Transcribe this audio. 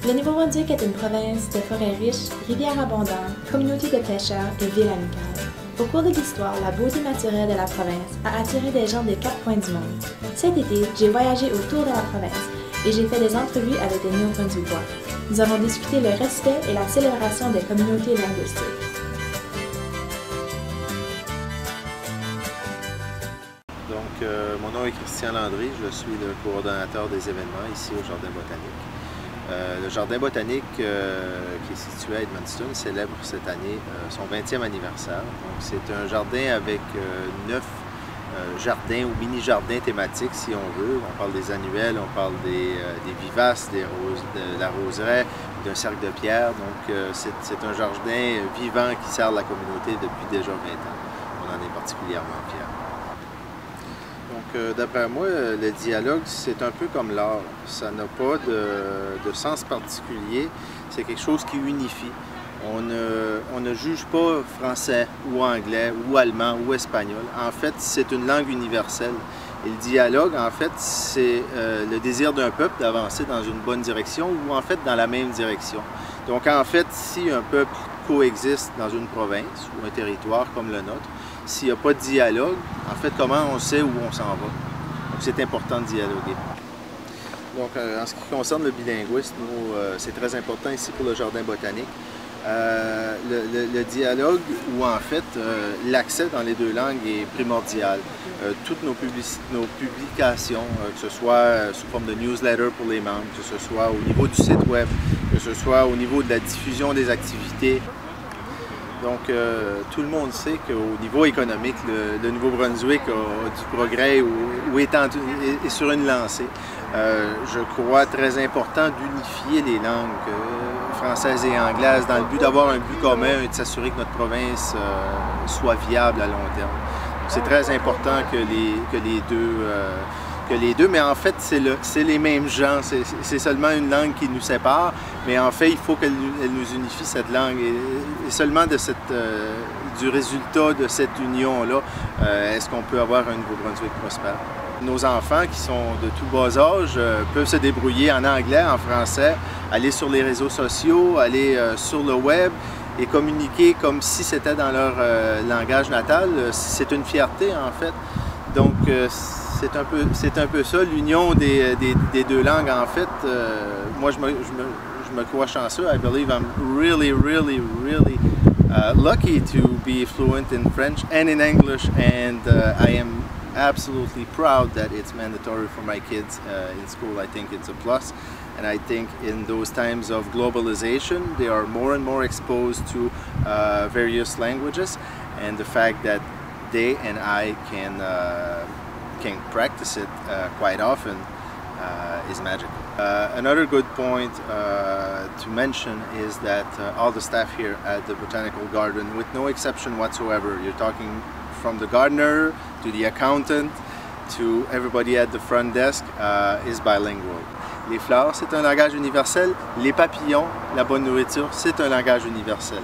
Le Nouveau-Brunswick est une province de forêts riches, rivières abondantes, communautés de pêcheurs et villes amicales. Au cours de l'histoire, la beauté naturelle de la province a attiré des gens des quatre coins du monde. Cet été, j'ai voyagé autour de la province et j'ai fait des entrevues avec des Néo-Brunswickois. Nous avons discuté le respect et la célébration des communautés linguistiques. Donc, mon nom est Christian Landry, je suis le coordonnateur des événements ici au Jardin botanique. Le Jardin botanique qui est situé à Edmundston célèbre cette année son 20e anniversaire. C'est un jardin avec 9 jardins ou mini-jardins thématiques si on veut. On parle des annuels, on parle des vivaces, de la roseraie, d'un cercle de pierre. Donc c'est un jardin vivant qui sert la communauté depuis déjà 20 ans. On en est particulièrement fiers. Donc, d'après moi, le dialogue, c'est un peu comme l'art. Ça n'a pas de sens particulier. C'est quelque chose qui unifie. On ne juge pas français ou anglais ou allemand ou espagnol. En fait, c'est une langue universelle. Et le dialogue, en fait, c'est le désir d'un peuple d'avancer dans une bonne direction ou en fait dans la même direction. Donc, en fait, si un peuple coexiste dans une province ou un territoire comme le nôtre, s'il n'y a pas de dialogue, en fait, comment on sait où on s'en va? Donc, c'est important de dialoguer. Donc, en ce qui concerne le bilinguisme, c'est très important ici pour le Jardin botanique. Le dialogue, ou en fait, l'accès dans les deux langues est primordial. Toutes nos publications, que ce soit sous forme de newsletter pour les membres, que ce soit au niveau du site web, que ce soit au niveau de la diffusion des activités. Donc, tout le monde sait qu'au niveau économique, le Nouveau-Brunswick a du progrès ou est sur une lancée. Je crois très important d'unifier les langues françaises et anglaises dans le but d'avoir un but commun et de s'assurer que notre province soit viable à long terme. C'est très important que les deux, mais en fait, c'est les mêmes gens. C'est seulement une langue qui nous sépare, mais en fait, il faut qu'elle nous unifie, cette langue. Et seulement du résultat de cette union-là, est-ce qu'on peut avoir un Nouveau-Brunswick prospère. Nos enfants, qui sont de tout bas âge, peuvent se débrouiller en anglais, en français, aller sur les réseaux sociaux, aller sur le web et communiquer comme si c'était dans leur langage natal. C'est une fierté, en fait. Donc, c'est un peu ça, l'union des deux langues, en fait. Moi, je me crois chanceux. I believe I'm really lucky to be fluent in French and in English, and I am absolutely proud that it's mandatory for my kids in school. I think it's a plus, and I think in those times of globalization, they are more and more exposed to various languages, and the fact that they and I can practice it quite often is magical. Another good point to mention is that all the staff here at the Botanical Garden, with no exception whatsoever, you're talking from the gardener to the accountant to everybody at the front desk, is bilingual. Les fleurs, c'est un langage universel. Les papillons, la bonne nourriture, c'est un langage universel.